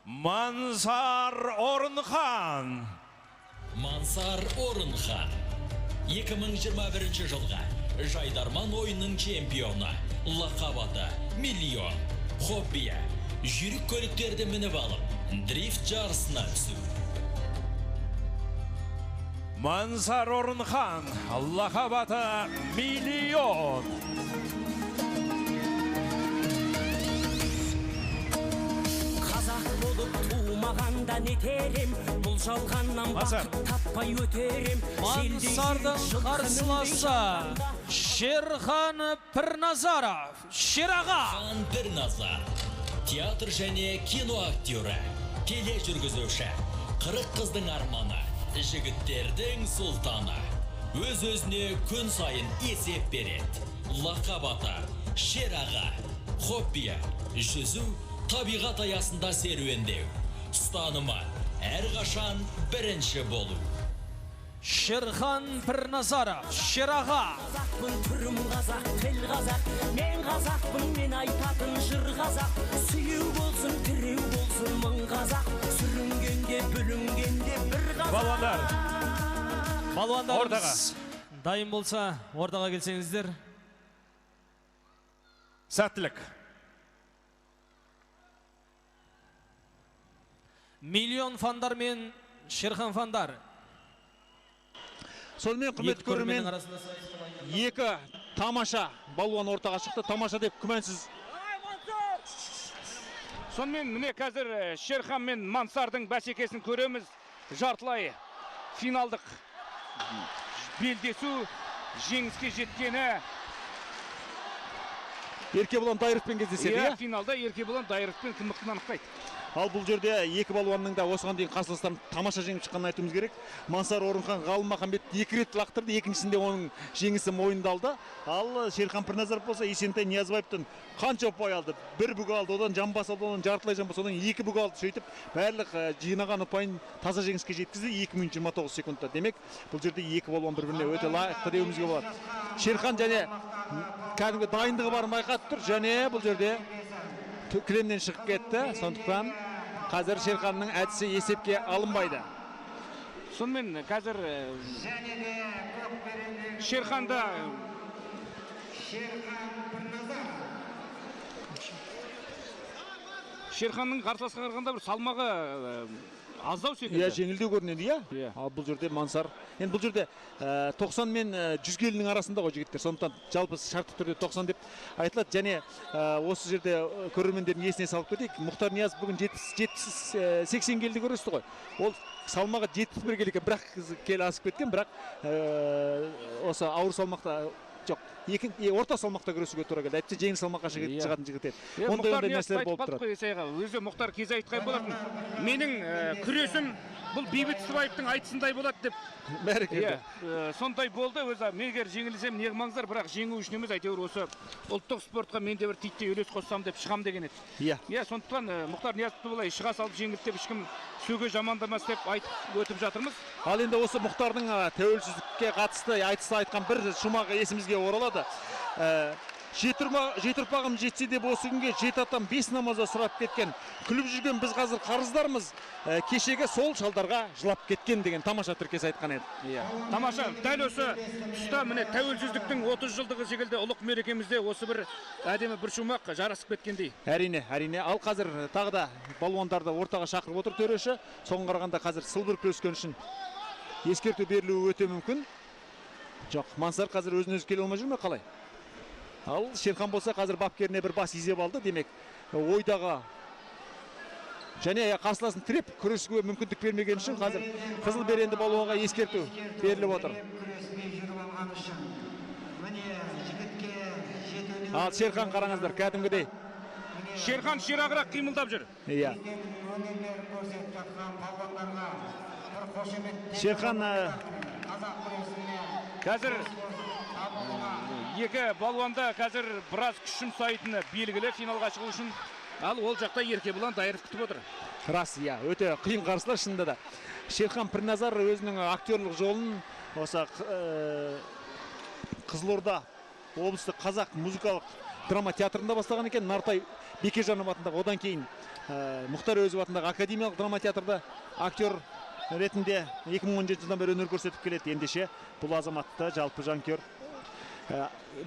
Мансар Орынхан. Мансар Орынхан 2021 жылға жайдарман ойынның чемпионы, лақабаты миллион, хоббия, жүрік көліктерді мініп алып, дрифт жарысына түсу. Мансар Орынхан, лақабаты миллион. Туымағанда нетерем, бұл жалғаннан бақыт таппай өтерем. Мансардың қарсыласы Шерхан Пірназаров, Шераға. Хан Пірназар, театр және кино актері, теле жүргізуші, 40 қыздың арманы, жігіттердің сұлтаны. Өз-өзіне күн сайын есеп береді. Лақабаты Шераға, хоббия, жүзу, табиғат аясында серуендеу. Ұстанымы әрқашан бірінші болу. Шерхан Пірназаров, Шераға. Қазақпын, түрім қазақ, тіл қазақ. Мен қазақпын, мен айтатын жыр қазақ. Сүйеу болсын, тіреу болсын, мың қазақ. Сүрінгенде, бүлінгенде бір қазақ. Балуандарымыз дайын болса, ортаға келсеңіздер. Сәттілік. Миллион фандар мен Шерхан фандар. Сонымен құрметті көрермен, екі тамаша балуан ортаға шықты. Тамаша деп күмәнсіз. Сонымен міне қазір Шерхан мен Мансардың бәсекесін көреміз. Жартылай финалдық белдесу жеңіске жеткені. Еркебұлан Дайыровпен кездеседі. Финалда Еркебұлан Дайыровпен кім мықтыны анықтайды. Ал бұл жерде екі балуанның да осыған дейін қарсыластарын тамаша жеңіп шыққанын айтуымыз керек. Мансар Орынхан Ғалыммахамбет 2 рет лақтырды, екіншісінде оның жеңісі мойындалды. Ал Шерхан Пірназаров болса Есентай Ниязбаевтан қанша ұпай алды? 1 бүк алды, одан жамбас алды, одан жартылай жамбас, одан 2 бүк алды. Сөйтіп, барлық жинаған ұпайын таза жеңіске жеткізді 2 минут 29 секундта. Демек, бұл жерде екі балуан бір-біріне өте лайықты деуімізге болады. Шерхан және кәдімгі дайындығы барын байқатып тұр, және бұл жерде кілемнен шығып кетті. Сондықтан қазір Шерханның әдісі есепке алынбайды. Сонымен қазір Шерханда Шерханның қарсыласқа қарағанда бір салмағы аздау секілді. Жеңілдеу көрінеді, Ал бұл жерде Мансар. Енді бұл жерде 90 мен 100 келінің арасында ғой жігіттер. Сондықтан жалпы шартты түрде 90 деп айтылады. Және осы жерде көрермендердің есіне салып кетейік. Мұхтар Ниязов бүгін 80 келді көресіз ғой. Ол салмағы 71 келі екен, бірақ келі асып кеткен, бірақ осы ауыр салмақта жоқ. Орта салмақта күресуге тура келді. Әйтпесе жеңіл салмаққа шығатын жігіт еді. Ондай нәрселер болып тұрады. Өзі Мұхтар кезі айтқан болатын. Менің күресім бұл Бейбіт Сыбаевтың айтысындай болады деп. Бәрекелді. Сондай болды. Өзі мегер жеңілсем не қылмаңыздар, бірақ жеңу үшін емес, әйтеуір осы ұлттық спортқа мен де бір титтей үлес қоссам деп шығам деген еді. Сондықтан Мұхтар Ниязовты былай шыға салып жеңілді деп ешкім сөге жамандамас деп айтып өтіп жатырмыз. Ал енді осы Мұхтардың тәуелсіздікке қатысты айтыста айтқан бір шумағы есімізге оралады. Жеті ұрпағым жетсе де осы күнге 7 атам 5 намаза сұрап кеткен. Күліп жүрген біз қазір қарыздармыз. Кешегі сол шалдарға жылап кеткен деген тамаша тіркес айтқан еді. Тамаша. Дәл осы тұста міне тәуелсіздіктің 30 жылдығы секілді ұлық мерекемізде осы бір әдемі бір шумақ жарасып кеткендей. Әрине. Ал қазір тағы да балуандарды ортаға шақырып отыр төреші. Соған қарағанда қазір сылбыр күрескен үшін ескерту берілуі өте мүмкін. Жоқ, Мансар қазір өзін-өзі келе алмай жүр ме қалай? Ал Шерхан болса қазір бапкеріне бір бас изеп алды, демек ойдағы және қарсыласын тіреп күресуге мүмкіндік бермеген үшін қазір қызыл беренді балуанға ескерту беріліп отыр. Ал Шерхан қараңыздар, кәдімгідей. Шерхан ширағырақ қимылдап жүр. Шерхан қазір екі балуанда қазір біраз күш жұмсайтыны белгілі финалға шығу үшін. Ал ол жақта Еркебұлан Дайыров күтіп отыр. Рас, өте қиын қарсылас шынында да. Шерхан Пірназар өзінің актерлық жолын осы Қызылорда облыстық қазақ музыкалық драма театрында бастаған екен. Нартай Бекежанов атындағы, одан кейін Мұхтар Әуезов атындағы академиялық драма театрда актер ретінде 2017 жылдан бері өнер көрсетіп келеді. Ендеше бұл азаматты жалпы жанкер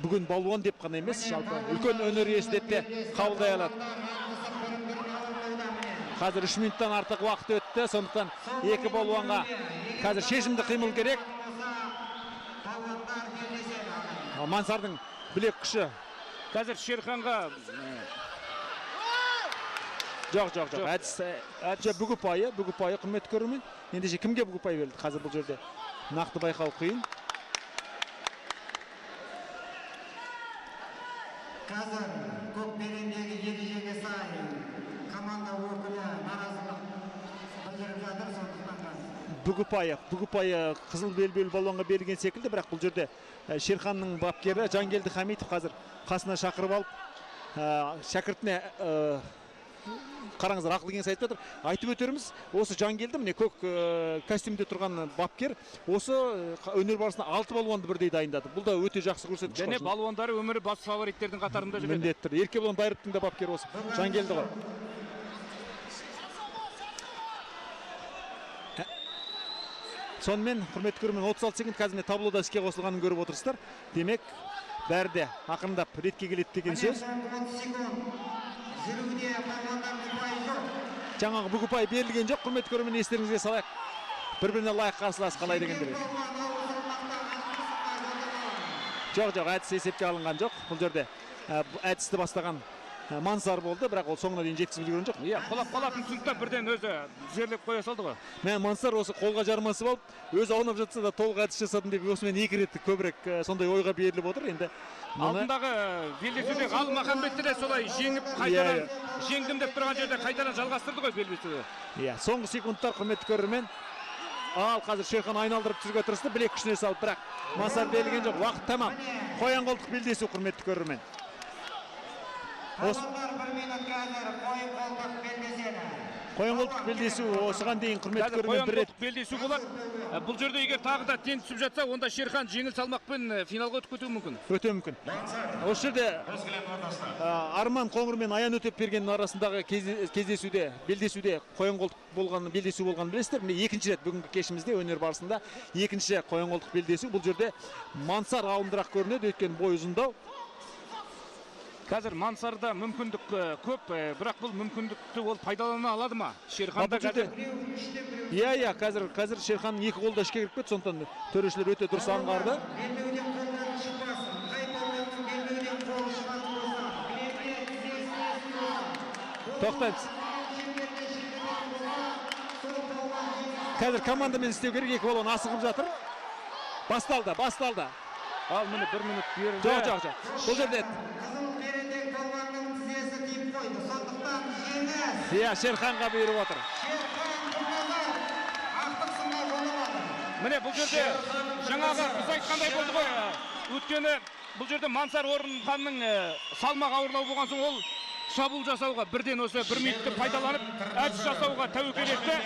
бүгін балуан деп қана емес, жалпы үлкен өнер иесі деп те қабылдай алады. Қазір 3 минуттан артық уақыт өтті, сондықтан екі балуанға қазір шешімді қимыл керек. Мансардың білек күші қазір Шерханға жоқ. Әдісі бүгі пайы құрметті көрермен. Ендеше кімге бүгі пай берілді? Қазір бұл жерде нақты байқау қиын. Қазір көк белендегі ережеге сай команда өкілі наразылық білдіріп жатыр, сондықтан Бүгі пайы қызыл белбеулі балуанға берілген секілді, бірақ бұл жерде Шерханның бапкері Жангелді Хамитов қазір қасына шақырып алып, шәкіртіне қараңыздар, ақыл кеңес айтып жатыр. Айтып өтеріміз, осы Жангелді, міне көк костюмде тұрған бапкер, осы өнер барысында 6 балуанды бірдей дайындады. Бұл да өте жақсы көрсеткіш. және балуандары өмірі бас фавориттердің қатарында жүреді. Міндетті түрде. Еркебұлан Байраттың да бапкері осы Жангелді ғой. Сонымен, құрметті көрермен, 36 секунд қазір таблода іске қосылғанын көріп отырсыздар. Демек, бәрі де ақырындап ретке келеді деген сөз. Жаңағы бүгі пай берілген жоқ, құрметті көрермен, естеріңізге салайық. Бір-біріне лайық қарсылас қалай дегендер. Жоқ, әдіс есепке алынған жоқ. Бұл жерде әдісті бастаған Мансар болды, бірақ ол соңына дейін жеткізіп үлгерген жоқ. Құлап қалатын тұста бірден өзі жерлеп қоя салды ғой. Мансар осы қолға жармасып алып, өзі аунап жатса да толық әдіс жасадым деп осымен 2 рет көбірек сондай ойға беріліп отыр. Енді алдындағы белдесуде Ғалым Махамбетті де солай жеңіп, қайтадан жеңдім деп тұрған жерде қайтадан жалғастырды ғой белдесуді. Соңғы секундтар, құрметті көрермен. Ал қазір Шерхан айналдырып түсіруге тырысты, білек күшіне салып, бірақ Мансар берілген жоқ. Уақыт тамам. Қоян қолтық белдесу, құрметті көрермен. Балуандар 1 минут қазір қойын қолтық белдеседі. Қоян қолтық белдесу осыған дейін, құрметті көрермен, бір рет белдесу болады. Бұл жерде егер тағы да тең түсіп жатса, онда Шерхан жеңіл салмақпен финалға өтіп кетуі мүмкін. Өте мүмкін. Осы жерде Арман Қоңыр мен Аян Өтепбергеннің арасындағы белдесуде қоян қолтық болған белдесу болған білесіздер. Міне екінші рет бүгінгі кешімізде өнер барысында екінші қоян қолтық белдесу. Бұл жерде Мансар ғалымдырақ көрінеді, өйткені бой ұзындау. Қазір Мансарда мүмкіндік көп, бірақ бұл мүмкіндікті ол пайдалана алады ма? Шерханда қазір қазір Шерханның 2 қолда ішке кіріп кетті, сондықтан төрешілер өте дұрыс аңғарды. Тоқтаймыз. Қазір командамен істеу керек, 2 балуан асығып жатыр. Басталды. Ал міне 1 минут берілді. Жоқ. Бұл жерде Шерханға бұйырып отыр. Міне бұл жерде жаңағы біз айтқандай болды ғой. Өткені бұл жерде Мансар Орынханның салмақ ауырлау болған соң ол шабуыл жасауға бірден осы 1 минутты пайдаланып әдіс жасауға тәуекел етті.